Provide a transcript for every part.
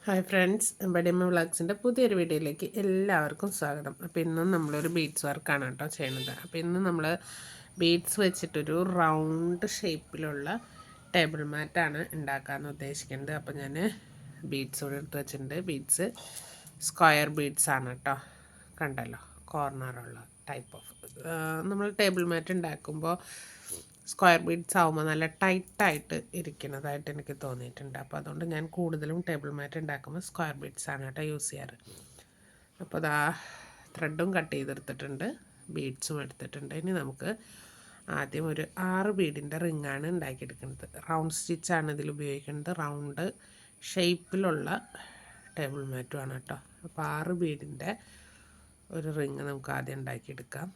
Hi friends, ബഡിയമ്മ വ്ളോഗ്സിൻ്റെ പുതിയൊരു വീഡിയോയിലേക്ക് എല്ലാവർക്കും സ്വാഗതം. അപ്പോൾ ഇന്നും നമ്മളൊരു ബീഡ്സ് വർക്കാണ് കേട്ടോ ചെയ്യുന്നത്. അപ്പോൾ ഇന്ന് നമ്മൾ ബീഡ്സ് വെച്ചിട്ടൊരു റൗണ്ട് ഷേപ്പിലുള്ള ടേബിൾ മാറ്റാണ് ഉണ്ടാക്കാമെന്ന് ഉദ്ദേശിക്കുന്നത്. അപ്പോൾ ഞാൻ ബീഡ്സ് ഇവിടെ എടുത്ത് വെച്ചിട്ടുണ്ട്. ബീഡ്സ് സ്ക്വയർ ബീഡ്സ് ആണ് കേട്ടോ, കണ്ടല്ലോ, കോർണറുള്ള ടൈപ്പ് ഓഫ്. നമ്മൾ ടേബിൾ മാറ്റ് ഉണ്ടാക്കുമ്പോൾ സ്ക്വയർ ബീഡ്സ് ആകുമ്പോൾ നല്ല ടൈറ്റായിട്ട് ഇരിക്കുന്നതായിട്ട് എനിക്ക് തോന്നിയിട്ടുണ്ട്. അപ്പോൾ അതുകൊണ്ട് ഞാൻ കൂടുതലും ടേബിൾ മാറ്റ് ഉണ്ടാക്കുമ്പോൾ സ്ക്വയർ ബീഡ്സ് ആണ് കേട്ടോ യൂസ് ചെയ്യാറ്. അപ്പോൾ അതാ ത്രെഡും കട്ട് ചെയ്തെടുത്തിട്ടുണ്ട്, ബീഡ്സും എടുത്തിട്ടുണ്ട്. ഇനി നമുക്ക് ആദ്യം ഒരു 6 ബീഡിൻ്റെ റിങ്ങാണ് ഉണ്ടാക്കിയെടുക്കുന്നത്. റൗണ്ട് സ്റ്റിച്ചാണ് ഇതിൽ ഉപയോഗിക്കുന്നത്. റൗണ്ട് ഷേപ്പിലുള്ള ടേബിൾ മാറ്റുമാണ് കേട്ടോ. അപ്പോൾ 6 ബീഡിൻ്റെ ഒരു റിങ് നമുക്ക് ആദ്യം ഉണ്ടാക്കിയെടുക്കാം.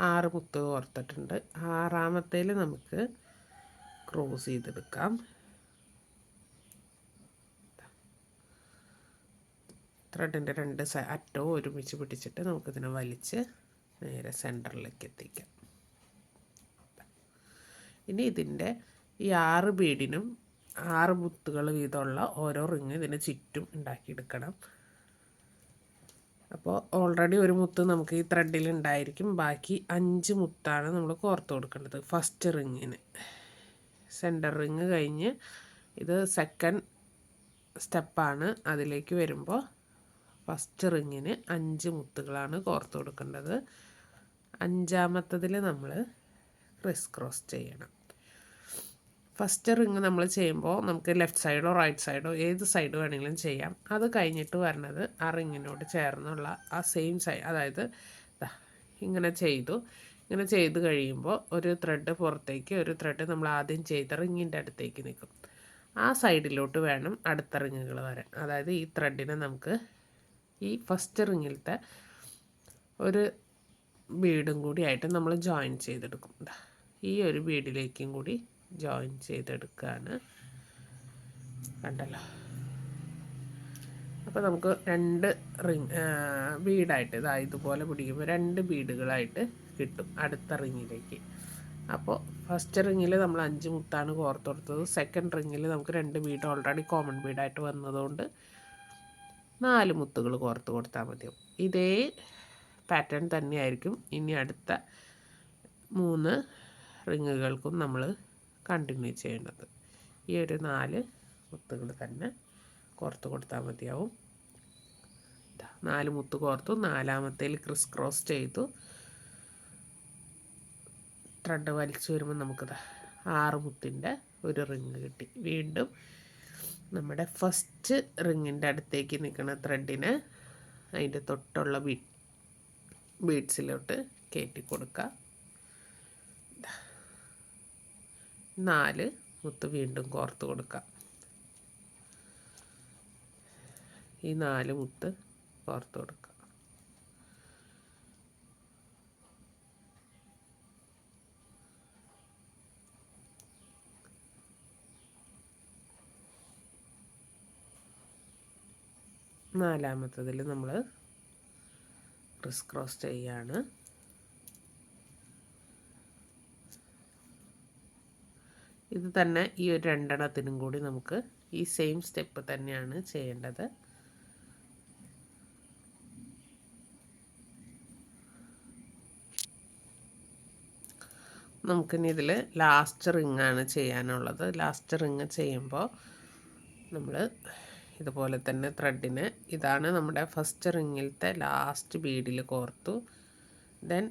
ആറ് മുത്ത് കോർത്തിട്ടുണ്ട്. ആറാമത്തേൽ നമുക്ക് ക്രോസ് ചെയ്തെടുക്കാം. ത്രെഡിൻ്റെ രണ്ട് അറ്റവും ഒരുമിച്ച് പിടിച്ചിട്ട് നമുക്കിതിനെ വലിച്ച് നേരെ സെൻറ്ററിലേക്ക് എത്തിക്കാം. ഇനി ഇതിൻ്റെ ഈ 6 ബീഡിനും 6 മുത്തുകൾ വീതമുള്ള ഓരോ റിങ് ഇതിന് ചുറ്റും ഉണ്ടാക്കിയെടുക്കണം. അപ്പോൾ ഓൾറെഡി ഒരു മുത്ത് നമുക്ക് ഈ ത്രെഡിൽ ഉണ്ടായിരിക്കും. ബാക്കി 5 മുത്താണ് നമ്മൾ കോർത്ത് കൊടുക്കേണ്ടത്. ഫസ്റ്റ് റിങ്ങിന് സെൻറ്റർ റിങ് കഴിഞ്ഞ് ഇത് സെക്കൻഡ് സ്റ്റെപ്പാണ്. അതിലേക്ക് വരുമ്പോൾ ഫസ്റ്റ് റിങ്ങിന് 5 മുത്തുകളാണ് കോർത്ത് കൊടുക്കേണ്ടത്. 5ാമത്തതിൽ നമ്മൾ ക്രിസ് ക്രോസ് ചെയ്യണം. ഫസ്റ്റ് റിങ് നമ്മൾ ചെയ്യുമ്പോൾ നമുക്ക് ലെഫ്റ്റ് സൈഡോ റൈറ്റ് സൈഡോ ഏത് സൈഡ് വേണമെങ്കിലും ചെയ്യാം. അത് കഴിഞ്ഞിട്ട് വരണത് ആ റിങ്ങിനോട് ചേർന്നുള്ള ആ സെയിം സൈഡ്, അതായത് ഇങ്ങനെ ചെയ്തു. ഇങ്ങനെ ചെയ്ത് കഴിയുമ്പോൾ ഒരു ത്രെഡ് പുറത്തേക്ക്, ഒരു ത്രെഡ് നമ്മൾ ആദ്യം ചെയ്ത റിങ്ങിൻ്റെ അടുത്തേക്ക് നിൽക്കും. ആ സൈഡിലോട്ട് വേണം അടുത്ത റിങ്ങുകൾ വരാൻ. അതായത് ഈ ത്രെഡിനെ നമുക്ക് ഈ ഫസ്റ്റ് റിങ്ങിലത്തെ ഒരു ബീഡും കൂടി ആയിട്ട് നമ്മൾ ജോയിൻ ചെയ്തെടുക്കും. ഈ ഒരു ബീഡിലേക്കും കൂടി ജോയിൻ ചെയ്തെടുക്കുകയാണ്, കണ്ടല്ലോ. അപ്പോൾ നമുക്ക് 2 ബീഡായിട്ട് ഇതുപോലെ പിടിക്കുമ്പോൾ 2 ബീഡുകളായിട്ട് കിട്ടും അടുത്ത റിങ്ങിലേക്ക്. അപ്പോൾ ഫസ്റ്റ് റിങ്ങിൽ നമ്മൾ 5 മുത്താണ് കോർത്ത് കൊടുത്തത്. സെക്കൻഡ് റിങ്ങിൽ നമുക്ക് 2 ബീഡ് ഓൾറെഡി കോമൺ ബീഡായിട്ട് വന്നതുകൊണ്ട് 4 മുത്തുകൾ കോർത്ത് കൊടുത്താൽ മതിയാവും. ഇതേ പാറ്റേൺ തന്നെയായിരിക്കും ഇനി അടുത്ത 3 റിങ്ങുകൾക്കും നമ്മൾ കണ്ടിന്യൂ ചെയ്യേണ്ടത്. ഈ ഒരു 4 മുത്തുകൾ തന്നെ കോർത്ത് കൊടുത്താൽ മതിയാവും. 4 മുത്ത് കോർത്തു. 4ാമത്തേൽ ക്രിസ് ക്രോസ് ചെയ്തു. ത്രെഡ് വലിച്ചു വരുമ്പോൾ നമുക്കത് 6 മുത്തിൻ്റെ ഒരു റിങ് കിട്ടി. വീണ്ടും നമ്മുടെ ഫസ്റ്റ് റിങ്ങിൻ്റെ അടുത്തേക്ക് നിൽക്കുന്ന ത്രെഡിനെ അതിൻ്റെ തൊട്ടുള്ള ബീഡ്സിലോട്ട് കയറ്റി കൊടുക്കുക. 4 മുത്ത് വീണ്ടും കോർത്ത് കൊടുക്കാം. ഈ 4 മുത്ത് കോർത്ത് കൊടുക്കുക. നാലാമത്തതിൽ നമ്മൾ ക്രിസ് ക്രോസ് ചെയ്യാണ്. ഇത് തന്നെ ഈ ഒരു 2 എണ്ണത്തിനും കൂടി നമുക്ക് ഈ സെയിം സ്റ്റെപ്പ് തന്നെയാണ് ചെയ്യേണ്ടത്. നമുക്കിനി ഇതിൽ ലാസ്റ്റ് റിങ്ങാണ് ചെയ്യാനുള്ളത്. ലാസ്റ്റ് റിങ് ചെയ്യുമ്പോൾ നമ്മൾ ഇതുപോലെ തന്നെ ത്രെഡിന്, ഇതാണ് നമ്മുടെ ഫസ്റ്റ് റിങ്ങിലത്തെ ലാസ്റ്റ് ബീഡിൽ കോർത്തു. ദെൻ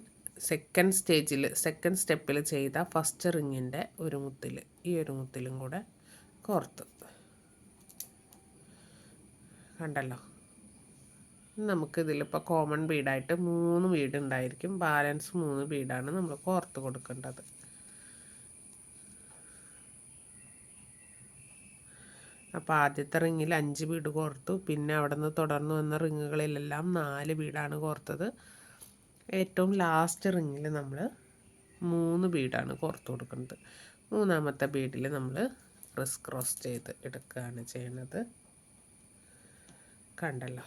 സെക്കൻഡ് സ്റ്റെപ്പിൽ ചെയ്ത ഫസ്റ്റ് റിങ്ങിൻ്റെ ഒരു മുത്തിൽ, ഈ ഒരു മുത്തിലും കൂടെ കോർത്തു. കണ്ടല്ലോ. നമുക്കിതിലിപ്പോൾ കോമൺ ബീഡായിട്ട് 3 ബീഡ് ഉണ്ടായിരിക്കും. ബാലൻസ് 3 ബീഡാണ് നമ്മൾ കോർത്ത് കൊടുക്കേണ്ടത്. അപ്പോൾ ആദ്യത്തെ റിങ്ങിൽ 5 ബീഡ് കോർത്തു. പിന്നെ അവിടെ നിന്ന് തുടർന്ന് വന്ന റിങ്ങുകളിലെല്ലാം 4 ബീഡാണ് കോർത്തത്. ഏറ്റവും ലാസ്റ്റ് റിങ്ങിൽ നമ്മൾ 3 ബീഡാണ് കോർത്ത് കൊടുക്കുന്നത്. 3ാമത്തെ ബീഡിൽ നമ്മൾ ക്രിസ് ക്രോസ് ചെയ്ത് എടുക്കുകയാണ് ചെയ്യുന്നത്. കണ്ടല്ലോ.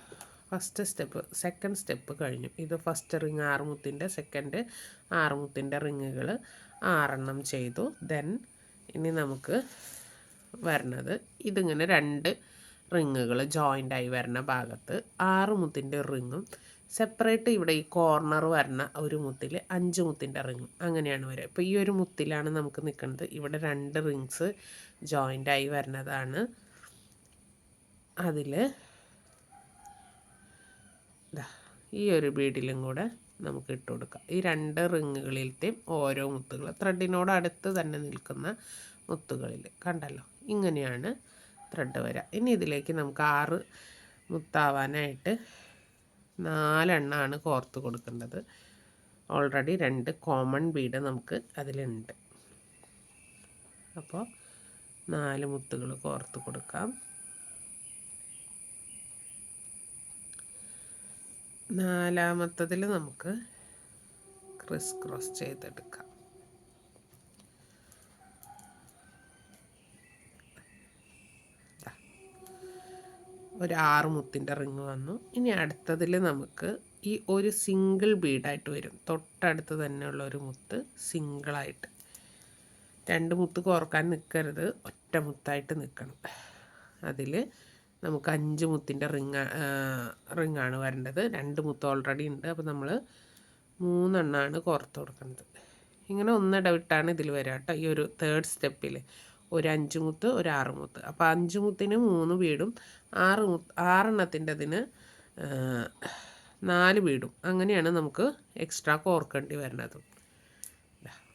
ഫസ്റ്റ് സ്റ്റെപ്പ് സെക്കൻഡ് സ്റ്റെപ്പ് കഴിഞ്ഞു. ഇത് ഫസ്റ്റ് റിങ് 6 മുത്തിൻ്റെ, സെക്കൻഡ് 6 മുത്തിൻ്റെ റിങ്ങുകൾ 6 ചെയ്തു. ദെൻ ഇനി നമുക്ക് വരണത് ഇതിങ്ങനെ 2 റിങ്ങുകൾ ജോയിൻ്റായി വരുന്ന ഭാഗത്ത് 6 മുത്തിൻ്റെ റിങ്ങും സെപ്പറേറ്റ് ഇവിടെ ഈ കോർണർ വരുന്ന ഒരു മുത്തിൽ 5 മുത്തിൻ്റെ റിങ്ങും അങ്ങനെയാണ് വരിക. ഇപ്പോൾ ഈ ഒരു മുത്തിലാണ് നമുക്ക് നിൽക്കുന്നത്. ഇവിടെ 2 റിങ്സ് ജോയിൻ്റായി വരുന്നതാണ്. അതിൽ ഈ ഒരു ബീഡിലും കൂടെ നമുക്ക് ഇട്ട് കൊടുക്കാം. ഈ 2 റിങ്ങുകളിലത്തെയും ഓരോ മുത്തുകൾ ത്രെഡിനോട് അടുത്ത് തന്നെ നിൽക്കുന്ന മുത്തുകളിൽ കണ്ടല്ലോ, ഇങ്ങനെയാണ് ത്രെഡ് വരിക. ഇനി ഇതിലേക്ക് നമുക്ക് 6 മുത്താവാനായിട്ട് 4 എണ്ണമാണ് കോർത്ത് കൊടുക്കേണ്ടത്. ഓൾറെഡി 2 കോമൺ ബീഡ് നമുക്ക് അതിലുണ്ട്. അപ്പോൾ 4 മുത്തുകൾ കോർത്ത് കൊടുക്കാം. 4ാമത്തതിൽ നമുക്ക് ക്രിസ് ക്രോസ് ചെയ്തെടുക്കാം. ഒരു 6 മുത്തിൻ്റെ റിങ് വന്നു. ഇനി അടുത്തതിൽ നമുക്ക് ഈ ഒരു സിംഗിൾ ബീഡായിട്ട് വരും. തൊട്ടടുത്ത് തന്നെയുള്ള ഒരു മുത്ത് സിംഗിളായിട്ട്. 2 മുത്ത് കോർക്കാൻ നിൽക്കരുത്, ഒറ്റ മുത്തായിട്ട് നിൽക്കണം. അതിൽ നമുക്ക് 5 മുത്തിൻ്റെ റിങ്ങാണ് വരേണ്ടത്. 2 മുത്ത് ഓൾറെഡി ഉണ്ട്. അപ്പോൾ നമ്മൾ 3 എണ്ണമാണ് കോർത്ത് കൊടുക്കുന്നത്. ഇങ്ങനെ ഒന്നിടവിട്ടാണ് ഇതിൽ വരിക കേട്ടോ. ഈ ഒരു തേർഡ് സ്റ്റെപ്പിൽ ഒരു 5 മുത്ത്, ഒരു 6 മുത്ത്. അപ്പോൾ 5 മുത്തിന് 3 ബീഡും 6 എണ്ണത്തിൻ്റെ അതിന് 4 ബീഡും അങ്ങനെയാണ് നമുക്ക് എക്സ്ട്രാ കോർക്കേണ്ടി വരുന്നത്.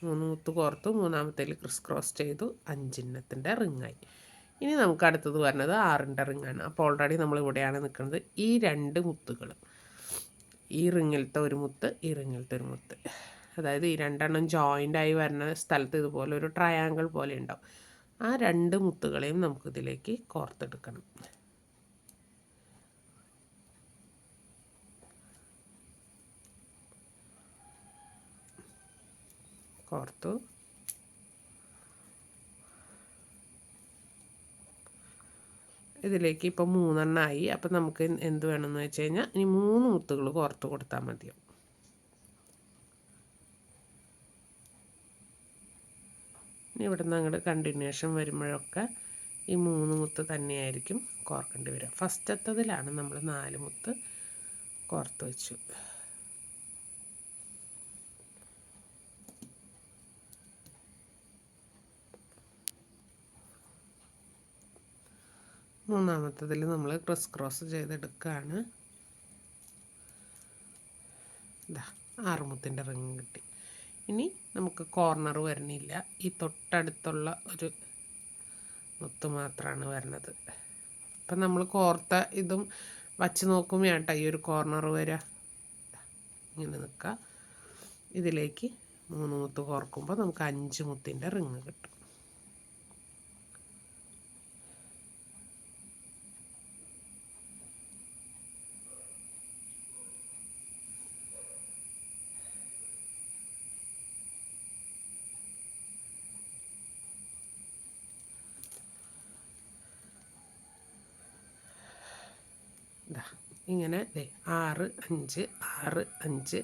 3 മുത്ത് കോർത്തു, 3ാമത്തേൽ ക്രിസ് ക്രോസ് ചെയ്തു, 5 എണ്ണത്തിൻ്റെ റിങ്ങായി. ഇനി നമുക്ക് അടുത്തത് വരുന്നത് 6ൻ്റെ റിങ്ങാണ്. അപ്പോൾ ഓൾറെഡി നമ്മൾ ഇവിടെയാണ് നിൽക്കുന്നത്. ഈ 2 മുത്തുകൾ, ഈ റിങ്ങിലത്തെ ഒരു മുത്ത്, ഈ റിങ്ങിലത്തെ ഒരു മുത്ത്, അതായത് ഈ 2 എണ്ണം ജോയിൻ്റായി വരുന്ന സ്ഥലത്ത് ഇതുപോലെ ഒരു ട്രയാങ്കിൾ പോലെ ഉണ്ടാവും. ആ 2 മുത്തുകളെയും നമുക്കിതിലേക്ക് കോർത്തെടുക്കണം. കോർത്തു. ഇതിലേക്ക് ഇപ്പോൾ 3 എണ്ണമായി. അപ്പോൾ നമുക്ക് എന്ത് വേണമെന്ന് വെച്ച് കഴിഞ്ഞാൽ ഇനി 3 മുത്തുകൾ കോർത്ത് കൊടുത്താൽ മതിയാവും. ഇവിടെ നിന്ന് അങ്ങോട്ട് കണ്ടിന്യൂഷൻ വരുമ്പോഴൊക്കെ ഈ 3 മുത്ത് തന്നെയായിരിക്കും കോർക്കേണ്ടി വരിക. ഫസ്റ്റത്തതിലാണ് നമ്മൾ 4 മുത്ത് കോർത്ത് വെച്ചു. മൂന്നാമത്തതിൽ നമ്മൾ ക്രിസ് ക്രോസ് ചെയ്തെടുക്കുകയാണ്. 6 മുത്തിൻ്റെ റിങ് കിട്ടി. ഇനി നമുക്ക് കോർണർ വരണില്ല. ഈ തൊട്ടടുത്തുള്ള ഒരു മുത്ത് മാത്രമാണ് വരുന്നത്. അപ്പം നമ്മൾ കോർത്ത ഇതും വച്ച് നോക്കുമ്പോൾ കേട്ടോ ഈ ഒരു കോർണർ വരിക. ഇങ്ങനെ നിൽക്കുക. ഇതിലേക്ക് 3 മുത്ത് കോർക്കുമ്പോൾ നമുക്ക് 5 മുത്തിൻ്റെ റിങ് കിട്ടും. ഇങ്ങനെ 6 5 6 5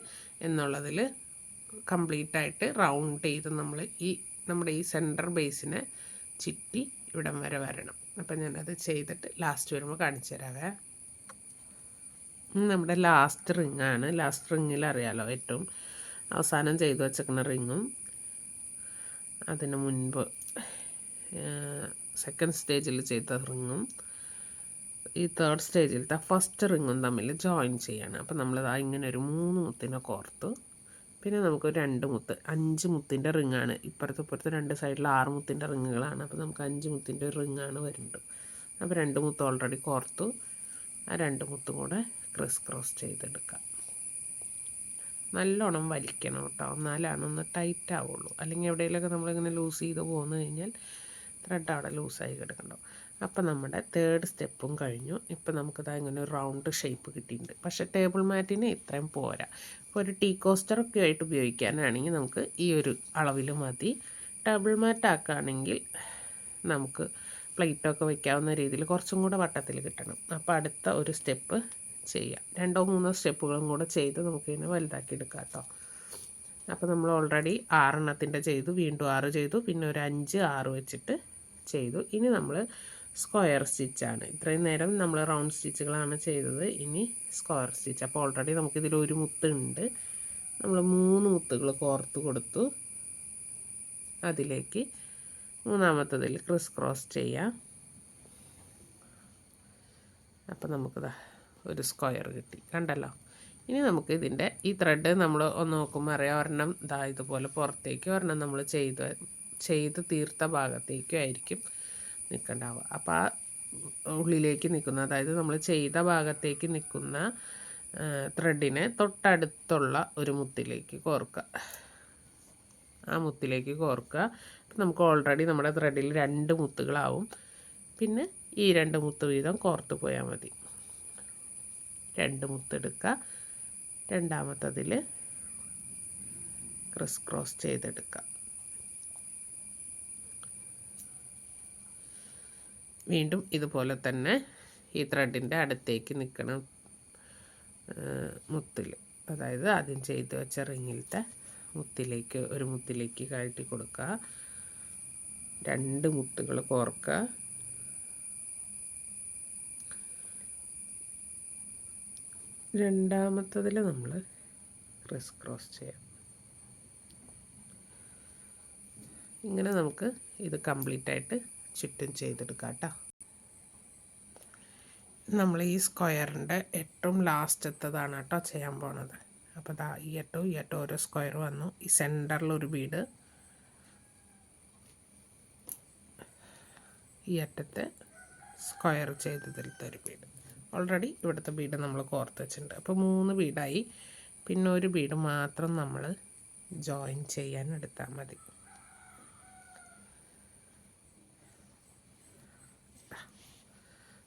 എന്നുള്ളതിൽ കംപ്ലീറ്റായിട്ട് റൗണ്ട് ചെയ്ത് നമ്മൾ നമ്മുടെ ഈ സെൻറ്റർ ബേസിനെ ചുറ്റി ഇവിടം വരെ വരണം. അപ്പം ഞാനത് ചെയ്തിട്ട് ലാസ്റ്റ് വരുമ്പോൾ കാണിച്ചു തരാവേ. നമ്മുടെ ലാസ്റ്റ് റിങ്ങാണ്. ലാസ്റ്റ് റിങ്ങിൽ അറിയാലോ, ഏറ്റവും അവസാനം ചെയ്തു വച്ചേക്കുന്ന റിങ്ങും അതിന് മുൻപ് സെക്കൻഡ് സ്റ്റേജിൽ ചെയ്ത റിങ്ങും ഈ തേർഡ് സ്റ്റേജിലത്തെ ഫസ്റ്റ് റിങ്ങും തമ്മിൽ ജോയിൻ ചെയ്യാണ്. അപ്പോൾ നമ്മളിതാ ഇങ്ങനെ ഒരു 3 മുത്തിനെ കോർത്തു. പിന്നെ നമുക്ക് 2 മുത്ത്, 5 മുത്തിൻ്റെ റിങ്ങാണ്. ഇപ്പുറത്ത് 2 സൈഡിൽ 6 മുത്തിൻ്റെ റിങ്ങുകളാണ്. അപ്പോൾ നമുക്ക് 5 മുത്തിൻ്റെ ഒരു റിങ്ങാണ് വരുന്നത്. അപ്പോൾ 2 മുത്ത് ഓൾറെഡി കോർത്തു. ആ 2 മുത്തും കൂടെ ക്രിസ് ക്രോസ് ചെയ്തെടുക്കാം. നല്ലോണം വലിക്കണം കേട്ടോ, എന്നാലാണ് ഒന്ന് ടൈറ്റ് ആവുള്ളൂ. അല്ലെങ്കിൽ എവിടെയെങ്കിലുമൊക്കെ നമ്മളിങ്ങനെ ലൂസ് ചെയ്ത് പോന്നു കഴിഞ്ഞാൽ ത്രെഡ് അവിടെ ലൂസായി കിടക്കണ്ടാവും. അപ്പോൾ നമ്മുടെ തേർഡ് സ്റ്റെപ്പും കഴിഞ്ഞു. ഇപ്പോൾ നമുക്കിതാ ഇങ്ങനെ ഒരു റൗണ്ട് ഷേപ്പ് കിട്ടിയിട്ടുണ്ട്. പക്ഷേ ടേബിൾ മാറ്റിന് ഇത്രയും പോരാ. ഇപ്പോൾ ഒരു ടീ കോസ്റ്ററൊക്കെ ആയിട്ട് ഉപയോഗിക്കാനാണെങ്കിൽ നമുക്ക് ഈ ഒരു അളവിൽ മതി. ടേബിൾ മാറ്റ് ആക്കുകയാണെങ്കിൽ നമുക്ക് പ്ലേറ്റൊക്കെ വയ്ക്കാവുന്ന രീതിയിൽ കുറച്ചും കൂടെ വട്ടത്തിൽ കിട്ടണം. അപ്പോൾ അടുത്ത ഒരു സ്റ്റെപ്പ് ചെയ്യാം. 2-3 സ്റ്റെപ്പുകളും കൂടെ ചെയ്ത് നമുക്കിതിനെ വലുതാക്കി എടുക്കാം കേട്ടോ. അപ്പോൾ നമ്മൾ ഓൾറെഡി 6 ചെയ്തു, വീണ്ടും 6 ചെയ്തു, പിന്നെ ഒരു 5 6 വെച്ചിട്ട് ചെയ്തു. ഇനി നമ്മൾ സ്ക്വയർ സ്റ്റിച്ചാണ്. ഇത്രയും നേരം നമ്മൾ റൗണ്ട് സ്റ്റിച്ചുകളാണ് ചെയ്തത്. ഇനി സ്ക്വയർ സ്റ്റിച്ച്. അപ്പോൾ ഓൾറെഡി നമുക്കിതിൽ ഒരു മുത്തുണ്ട്. നമ്മൾ 3 മുത്തുകൾ കോർത്ത് കൊടുത്തു. അതിലേക്ക് മൂന്നാമത്തതിൽ ക്രിസ് ക്രോസ് ചെയ്യാം. അപ്പോൾ നമുക്കിതാ ഒരു സ്ക്വയർ കിട്ടി, കണ്ടല്ലോ. ഇനി നമുക്ക് ഇതിൻ്റെ ഈ ത്രെഡ് നമ്മൾ ഒന്ന് നോക്കുമ്പോൾ അറിയാം, ഒരെണ്ണം ഇതാ ഇതുപോലെ പുറത്തേക്ക്, ഒരെണ്ണം നമ്മൾ ചെയ്ത് തീർത്ത ഭാഗത്തേക്കും ആയിരിക്കും നിൽക്കണ്ടാവുക. അപ്പോൾ ആ ഉള്ളിലേക്ക് നിൽക്കുന്ന, അതായത് നമ്മൾ ചെയ്ത ഭാഗത്തേക്ക് നിൽക്കുന്ന ത്രെഡിനെ തൊട്ടടുത്തുള്ള ഒരു മുത്തിലേക്ക് കോർക്കുക. ആ മുത്തിലേക്ക് കോർക്കുക. അപ്പം നമുക്ക് ഓൾറെഡി നമ്മുടെ ത്രെഡിൽ 2 മുത്തുകളാവും. പിന്നെ ഈ 2 മുത്ത് വീതം കോർത്ത് പോയാൽ മതി. 2 മുത്തെടുക്കുക. രണ്ടാമത്തതിൽ ക്രിസ് ക്രോസ് ചെയ്തെടുക്കുക. വീണ്ടും ഇതുപോലെ തന്നെ ഈ ത്രെഡിൻ്റെ അടുത്തേക്ക് നിൽക്കണം മുത്തിൽ, അതായത് ആദ്യം ചെയ്ത് വെച്ച റിങ്ങിലത്തെ മുത്തിലേക്ക് ഒരു മുത്തിലേക്ക് കഴറ്റി കൊടുക്കുക. 2 മുത്തുകൾ കോർക്കുക. രണ്ടാമത്തതിൽ നമ്മൾ ക്രിസ് ക്രോസ് ചെയ്യാം. ഇങ്ങനെ നമുക്ക് ഇത് കംപ്ലീറ്റ് ആയിട്ട് ചുറ്റും ചെയ്തെടുക്കാം കേട്ടോ. നമ്മൾ ഈ സ്ക്വയറിൻ്റെ ഏറ്റവും ലാസ്റ്റത്തതാണ് കേട്ടോ ചെയ്യാൻ പോണത്. അപ്പോൾ ദാ ഈ അറ്റവും ഓരോ സ്ക്വയർ വന്നു. ഈ സെൻറ്ററിലൊരു ബീഡ്, ഈ അറ്റത്തെ സ്ക്വയർ ചെയ്തതിലത്തെ ഒരു ബീഡ്. ഓൾറെഡി ഇവിടുത്തെ ബീഡ് നമ്മൾ കോർത്ത് വെച്ചിട്ടുണ്ട്. അപ്പോൾ 3 ബീഡായി. പിന്നെ ഒരു ബീഡ് മാത്രം നമ്മൾ ജോയിൻ ചെയ്യാൻ എടുത്താൽ മതി.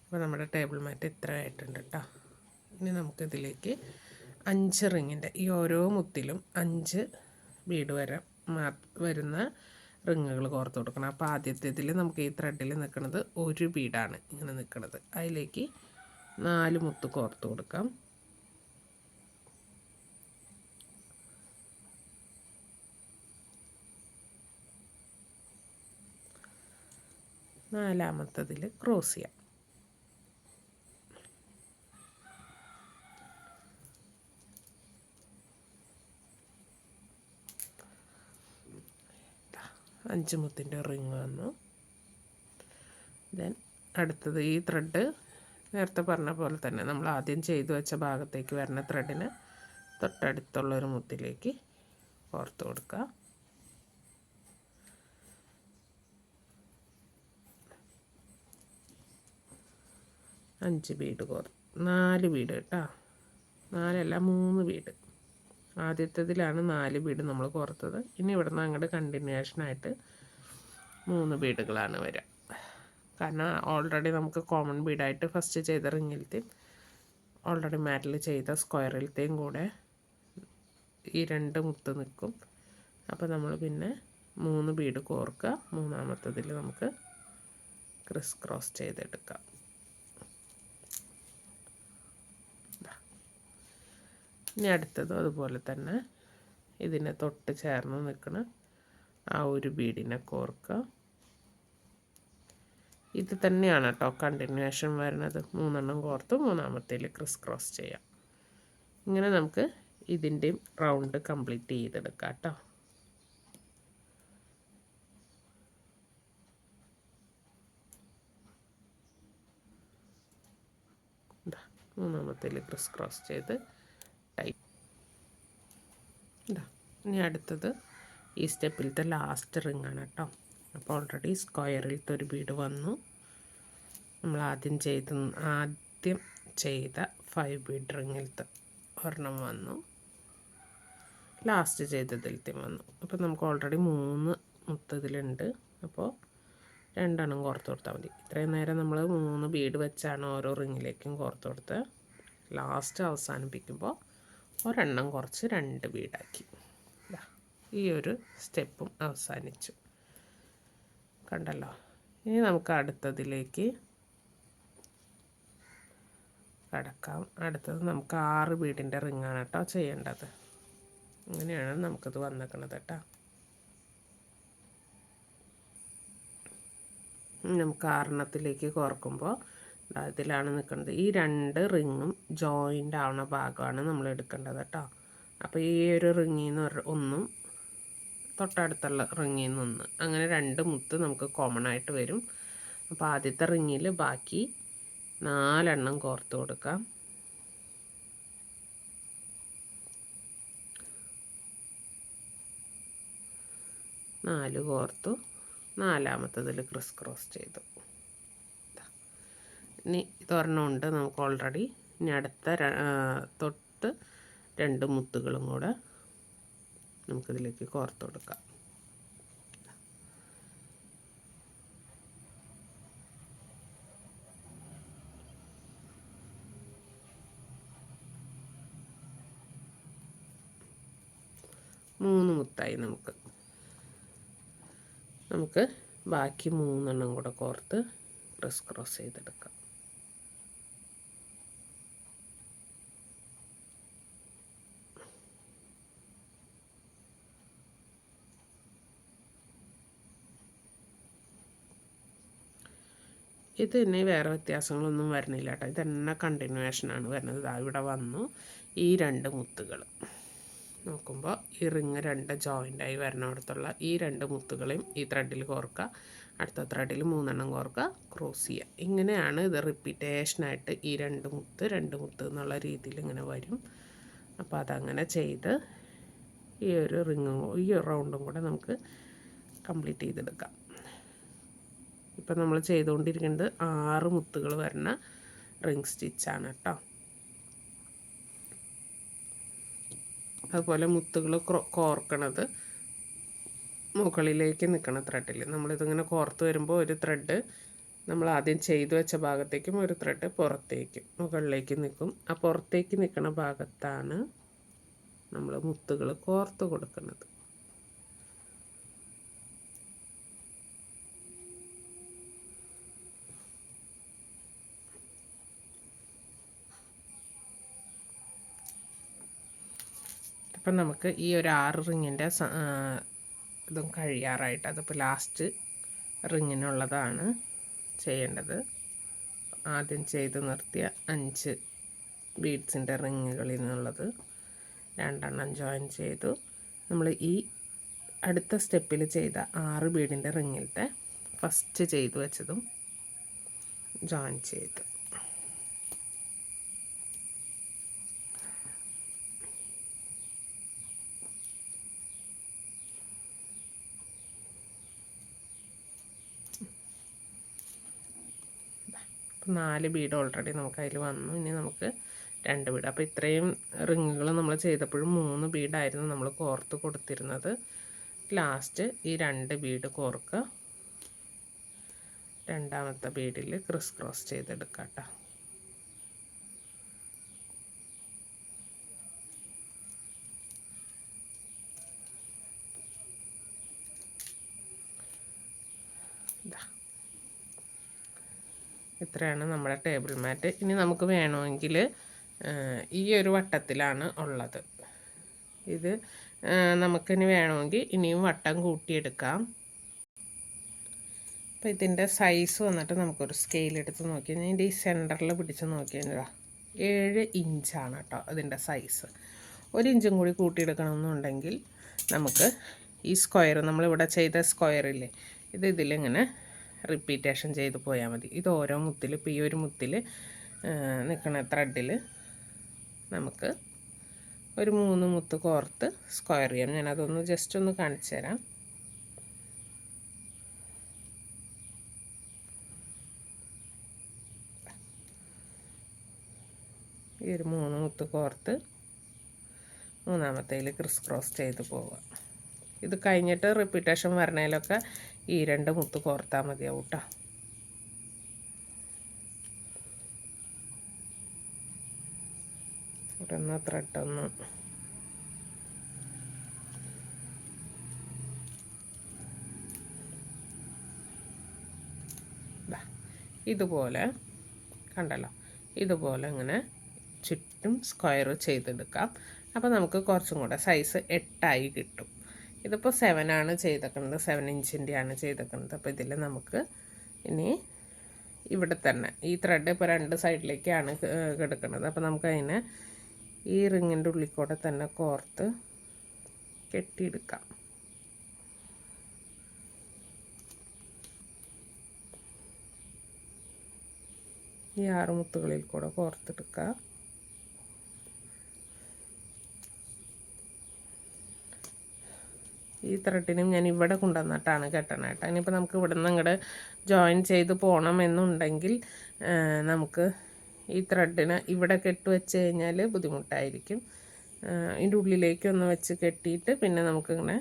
അപ്പോൾ നമ്മുടെ ടേബിൾ മാറ്റ് ഇത്ര ആയിട്ടുണ്ട് കേട്ടോ. ഇനി നമുക്കിതിലേക്ക് 5 റിങ്ങിൻ്റെ ഈ ഓരോ മുത്തിലും 5 ബീഡ് വരുന്ന റിങ്ങുകൾ കോർത്ത് കൊടുക്കണം. അപ്പോൾ ആദ്യത്തേതിൽ നമുക്ക് ഈ ത്രെഡിൽ നിൽക്കുന്നത് ഒരു ബീഡാണ് ഇങ്ങനെ നിൽക്കുന്നത്. അതിലേക്ക് 4 മുത്ത് കോർത്ത് കൊടുക്കാം. നാലാമത്തതിൽ ക്രോസ് ചെയ്യാം. അഞ്ച് മുത്തിൻ്റെ റിങ് വന്നു. ദെൻ അടുത്തത് ഈ ത്രെഡ് നേരത്തെ പറഞ്ഞ പോലെ തന്നെ നമ്മൾ ആദ്യം ചെയ്തു വെച്ച ഭാഗത്തേക്ക് വരുന്ന ത്രെഡിന് തൊട്ടടുത്തുള്ളൊരു മുത്തിലേക്ക് കോർത്ത് കൊടുക്കുക. അഞ്ച് ബീഡ് 4 ബീഡ് കേട്ടോ. 4 അല്ല 3 ബീഡ്. ആദ്യത്തേതിലാണ് 4 ബീഡ് നമ്മൾ കോർത്തത്. ഇനി ഇവിടുന്ന് അങ്ങോട്ട് കണ്ടിന്യൂഷനായിട്ട് 3 ബീഡുകളാണ് വരിക. കാരണം ഓൾറെഡി നമുക്ക് കോമൺ ബീഡായിട്ട് ഫസ്റ്റ് ചെയ്ത റിങ്ങിലത്തെയും ഓൾറെഡി മാറ്റിൽ ചെയ്ത സ്ക്വയറിലത്തെയും കൂടെ ഈ 2 മുത്ത് നിൽക്കും. അപ്പോൾ നമ്മൾ പിന്നെ 3 ബീഡ് കോർക്കുക. മൂന്നാമത്തതിൽ നമുക്ക് ക്രിസ് ക്രോസ് ചെയ്തെടുക്കാം. ഇനി അടുത്തതും അതുപോലെ തന്നെ ഇതിനെ തൊട്ട് ചേർന്ന് നിൽക്കുന്ന ആ ഒരു ബീഡിനെ കോർക്കുക. ഇത് തന്നെയാണ് കേട്ടോ കണ്ടിന്യൂഷൻ വരുന്നത്. 3 എണ്ണം കോർത്ത് മൂന്നാമത്തേൽ ക്രിസ് ക്രോസ് ചെയ്യാം. ഇങ്ങനെ നമുക്ക് ഇതിൻ്റെയും റൗണ്ട് കംപ്ലീറ്റ് ചെയ്തെടുക്കാം കേട്ടോ. മൂന്നാമത്തേൽ ക്രിസ് ക്രോസ് ചെയ്ത് ടൈറ്റ്. ഇനി അടുത്തത് ഈ സ്റ്റെപ്പിലത്തെ ലാസ്റ്റ് റിങ് ആണ് കേട്ടോ. അപ്പോൾ ഓൾറെഡി സ്ക്വയറിലത്തെ ഒരു ബീഡ് വന്നു. നമ്മൾ ആദ്യം ചെയ്ത 5 ബീഡ് റിങ്ങിലത്തെ ഒരെണ്ണം വന്നു. ലാസ്റ്റ് ചെയ്തതിലത്തെയും വന്നു. അപ്പോൾ നമുക്ക് ഓൾറെഡി 3 മുത്ത് ഇതിലുണ്ട്. അപ്പോൾ 2 എണ്ണം കോർത്ത് കൊടുത്താൽ മതി. ഇത്രയും നേരം നമ്മൾ 3 ബീഡ് വെച്ചാണ് ഓരോ റിങ്ങിലേക്കും കോർത്ത് കൊടുത്ത്. ലാസ്റ്റ് അവസാനിപ്പിക്കുമ്പോൾ ഒരെണ്ണം കുറച്ച് 2 ബീഡാക്കി. ഈ ഒരു സ്റ്റെപ്പും അവസാനിച്ചു, കണ്ടല്ലോ. ഇനി നമുക്ക് അടുത്തതിലേക്ക് കടക്കാം. അടുത്തത് നമുക്ക് 6 ബീഡിൻ്റെ റിങ്ങാണ് കേട്ടോ ചെയ്യേണ്ടത്. അങ്ങനെയാണ് നമുക്കിത് വന്നേക്കണത് കേട്ടോ. നമുക്ക് 6 കോർക്കുമ്പോൾ ഇതിലാണ് നിൽക്കുന്നത്. ഈ 2 റിങ്ങും ജോയിൻ്റ് ആവുന്ന ഭാഗമാണ് നമ്മൾ എടുക്കേണ്ടത് കേട്ടോ. അപ്പോൾ ഈ ഒരു റിങ്ങിൽ നിന്ന് ഒന്നും തൊട്ടടുത്തുള്ള റിങ്ങിൽ നിന്ന് അങ്ങനെ 2 മുത്ത് നമുക്ക് കോമൺ ആയിട്ട് വരും. അപ്പോൾ ആദ്യത്തെ റിങ്ങിൽ ബാക്കി 4 എണ്ണം കോർത്ത് കൊടുക്കാം. നാല് കോർത്തു. നാലാമത്തതിൽ ക്രിസ് ക്രോസ് ചെയ്തു. ഇനി ഇതൊരെണ്ണമുണ്ട് നമുക്ക് ഓൾറെഡി. ഇനി അടുത്ത തൊട്ട് 2 മുത്തുകളും കൂടെ നമുക്കിതിലേക്ക് കോർത്ത് കൊടുക്കാം. മൂന്ന് മുത്തായി. നമുക്ക് ബാക്കി 3 എണ്ണം കൂടെ കോർത്ത് ക്രിസ് ക്രോസ് ചെയ്തെടുക്കാം. ഇത് തന്നെ വേറെ വ്യത്യാസങ്ങളൊന്നും വരുന്നില്ല കേട്ടോ. ഇതന്നെ കണ്ടിന്യൂവേഷനാണ് വരുന്നത്. ഇവിടെ വന്നു ഈ 2 മുത്തുകൾ നോക്കുമ്പോൾ ഈ റിങ് 2 ജോയിൻ്റായി വരുന്നിടത്തുള്ള ഈ 2 മുത്തുകളെയും ഈ ത്രെഡിൽ കോർക്കുക. അടുത്ത ത്രെഡിൽ 3 എണ്ണം കോർക്കുക, ക്രോസ് ചെയ്യുക. ഇങ്ങനെയാണ് ഇത് റിപ്പീറ്റേഷനായിട്ട് ഈ 2 മുത്ത് എന്നുള്ള രീതിയിൽ ഇങ്ങനെ വരും. അപ്പോൾ അതങ്ങനെ ചെയ്ത് ഈ ഒരു റിങ്ങും ഈ റൗണ്ടും കൂടെ നമുക്ക് കംപ്ലീറ്റ് ചെയ്തെടുക്കാം. ഇപ്പം നമ്മൾ ചെയ്തുകൊണ്ടിരിക്കുന്നത് 6 മുത്തുകൾ വരുന്ന റിങ് സ്റ്റിച്ചാണ് കേട്ടോ. അതുപോലെ മുത്തുകൾ കോർക്കണത് മുകളിലേക്ക് നിൽക്കണ ത്രെഡിൽ നമ്മളിതിങ്ങനെ കോർത്ത് വരുമ്പോൾ ഒരു ത്രെഡ് നമ്മൾ ആദ്യം ചെയ്തു വെച്ച ഭാഗത്തേക്കും ഒരു ത്രെഡ് പുറത്തേക്കും മുകളിലേക്ക് നിൽക്കും. ആ പുറത്തേക്ക് നിൽക്കുന്ന ഭാഗത്താണ് നമ്മൾ മുത്തുകൾ കോർത്ത് കൊടുക്കുന്നത്. അപ്പം നമുക്ക് ഈ ഒരു 6 റിങ്ങിൻ്റെ ഇതും കഴിയാറായിട്ട് അതിപ്പോൾ ലാസ്റ്റ് റിങ്ങിനുള്ളതാണ് ചെയ്യേണ്ടത്. ആദ്യം ചെയ്ത് നിർത്തിയ 5 ബീഡ്സിൻ്റെ റിങ്ങുകളിൽ നിന്നുള്ളത് 2 എണ്ണം ജോയിൻ ചെയ്തു. നമ്മൾ ഈ അടുത്ത സ്റ്റെപ്പിൽ ചെയ്ത 6 ബീഡിൻ്റെ റിങ്ങിലത്തെ ഫസ്റ്റ് ചെയ്തു വെച്ചതും ജോയിൻ ചെയ്തു. അപ്പോൾ 4 ബീഡ് ഓൾറെഡി നമുക്ക് അതിൽ വന്നു. ഇനി നമുക്ക് 2 ബീഡ്. അപ്പോൾ ഇത്രയും റിങ്ങുകൾ നമ്മൾ ചെയ്തപ്പോഴും 3 ബീഡായിരുന്നു നമ്മൾ കോർത്ത് കൊടുത്തിരുന്നത്. ലാസ്റ്റ് ഈ 2 ബീഡ് കോർക്കുക. രണ്ടാമത്തെ ബീഡിൽ ക്രിസ് ക്രോസ് ചെയ്തെടുക്കാം കേട്ടോ. ഇത്രയാണ് നമ്മുടെ ടേബിൾ മാറ്റ്. ഇനി നമുക്ക് വേണമെങ്കിൽ ഈ ഒരു വട്ടത്തിലാണ് ഉള്ളത്. ഇത് നമുക്കിനി വേണമെങ്കിൽ ഇനിയും വട്ടം കൂട്ടിയെടുക്കാം. അപ്പോൾ ഇതിൻ്റെ സൈസ് വന്നിട്ട് നമുക്കൊരു സ്കെയിലെടുത്ത് നോക്കിയാൽ ഇതിൻ്റെ ഈ സെൻറ്ററിൽ പിടിച്ച് നോക്കിയാൽ 7 ഇഞ്ചാണ് കേട്ടോ അതിൻ്റെ സൈസ്. 1 ഇഞ്ചും കൂടി കൂട്ടിയെടുക്കണമെന്നുണ്ടെങ്കിൽ നമുക്ക് ഈ സ്ക്വയർ നമ്മളിവിടെ ചെയ്ത സ്ക്വയറില്ലേ ഇത് ഇതിലിങ്ങനെ റിപ്പീറ്റേഷൻ ചെയ്ത് പോയാൽ മതി. ഇത് ഓരോ മുത്തിൽ ഇപ്പോൾ ഈ ഒരു മുത്തിൽ നിൽക്കുന്ന ത്രെഡിൽ നമുക്ക് ഒരു 3 മുത്ത് കോർത്ത് സ്ക്വയർ ചെയ്യാം. ഞാനതൊന്ന് ജസ്റ്റ് ഒന്ന് കാണിച്ചു തരാം. ഈ ഒരു 3 മുത്ത് കോർത്ത് മൂന്നാമത്തേൽ ക്രിസ് ക്രോസ് ചെയ്ത് പോവുക. ഇത് കഴിഞ്ഞിട്ട് റിപ്പീറ്റേഷൻ വരണേലൊക്കെ ഈ 2 മുത്ത് കോർത്താൽ മതിയാവും കേട്ടോ. ഇവിടെ ത്രെഡൊന്ന് ഇതുപോലെ കണ്ടല്ലോ. ഇതുപോലെ ഇങ്ങനെ ചുറ്റും സ്ക്വയർ ചെയ്തെടുക്കാം. അപ്പോൾ നമുക്ക് കുറച്ചും കൂടെ സൈസ് 8 കിട്ടും. ഇതിപ്പോൾ 7 ആണ് ചെയ്തേക്കുന്നത്, 7 ഇഞ്ചിൻ്റെയാണ് ചെയ്തേക്കുന്നത്. അപ്പോൾ ഇതിൽ നമുക്ക് ഇനി ഇവിടെ തന്നെ ഈ ത്രെഡ് ഇപ്പോൾ 2 സൈഡിലേക്കാണ് കിടക്കുന്നത്. അപ്പോൾ നമുക്ക് അതിനെ ഈ റിങ്ങിൻ്റെ ഉള്ളിൽ കൂടെ തന്നെ കോർത്ത് കെട്ടിയെടുക്കാം. ഈ 6 മുത്തുകളിൽ കൂടെ കോർത്തെടുക്കുക. ഈ ത്രെഡിനും ഞാൻ ഇവിടെ കൊണ്ടുവന്നിട്ടാണ് കെട്ടണേട്ടോ. ഇനിയിപ്പോൾ നമുക്ക് ഇവിടെ നിന്ന് അങ്ങോട്ട് ജോയിൻ ചെയ്ത് പോകണമെന്നുണ്ടെങ്കിൽ നമുക്ക് ഈ ത്രെഡിന് ഇവിടെ കെട്ട് വെച്ച് കഴിഞ്ഞാൽ ബുദ്ധിമുട്ടായിരിക്കും. ഇതിൻ്റെ ഉള്ളിലേക്ക് ഒന്ന് വെച്ച് കെട്ടിയിട്ട് പിന്നെ നമുക്കിങ്ങനെ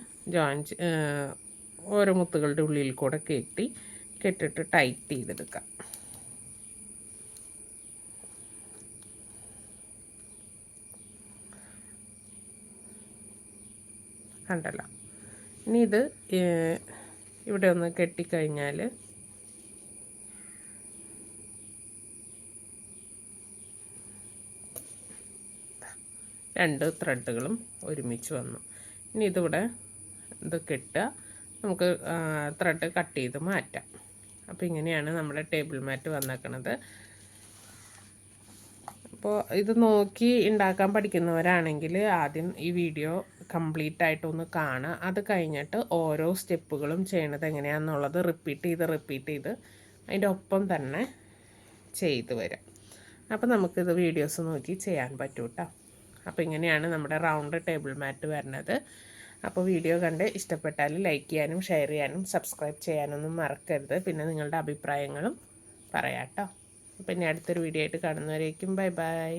ഓരോ മുത്തുകളുടെ ഉള്ളിൽ കൂടെ കെട്ടിട്ട് ടൈറ്റ് ചെയ്തെടുക്കാം. കണ്ടല്ലോ. ഇനി ഇത് ഇവിടെ ഒന്ന് കെട്ടിക്കഴിഞ്ഞാൽ രണ്ട് ത്രെഡുകളും ഒരുമിച്ച് വന്നു. ഇനി ഇതിവിടെ ഇത് കെട്ടുക, നമുക്ക് ത്രെഡ് കട്ട് ചെയ്ത് മാറ്റാം. അപ്പോൾ ഇങ്ങനെയാണ് നമ്മുടെ ടേബിൾ മാറ്റ് വന്നേക്കണത്. അപ്പോൾ ഇത് നോക്കി ഉണ്ടാക്കാൻ പഠിക്കുന്നവരാണെങ്കിൽ ആദ്യം ഈ വീഡിയോ കംപ്ലീറ്റ് ആയിട്ടൊന്ന് കാണുക. അത് കഴിഞ്ഞിട്ട് ഓരോ സ്റ്റെപ്പുകളും ചെയ്യണത് എങ്ങനെയാണെന്നുള്ളത് റിപ്പീറ്റ് ചെയ്ത് അതിൻ്റെ ഒപ്പം തന്നെ ചെയ്ത് വരാം. അപ്പോൾ നമുക്കിത് വീഡിയോസ് നോക്കി ചെയ്യാൻ പറ്റും കേട്ടോ. അപ്പോൾ ഇങ്ങനെയാണ് നമ്മുടെ റൗണ്ട് ടേബിൾ മാറ്റ് വരുന്നത്. അപ്പോൾ വീഡിയോ കണ്ട് ഇഷ്ടപ്പെട്ടാൽ ലൈക്ക് ചെയ്യാനും ഷെയർ ചെയ്യാനും സബ്സ്ക്രൈബ് ചെയ്യാനൊന്നും മറക്കരുത്. പിന്നെ നിങ്ങളുടെ അഭിപ്രായങ്ങളും പറയാം കേട്ടോ. അപ്പോൾ ഇനി അടുത്തൊരു വീഡിയോ ആയിട്ട് കാണുന്നവരേക്കും ബൈ ബൈ.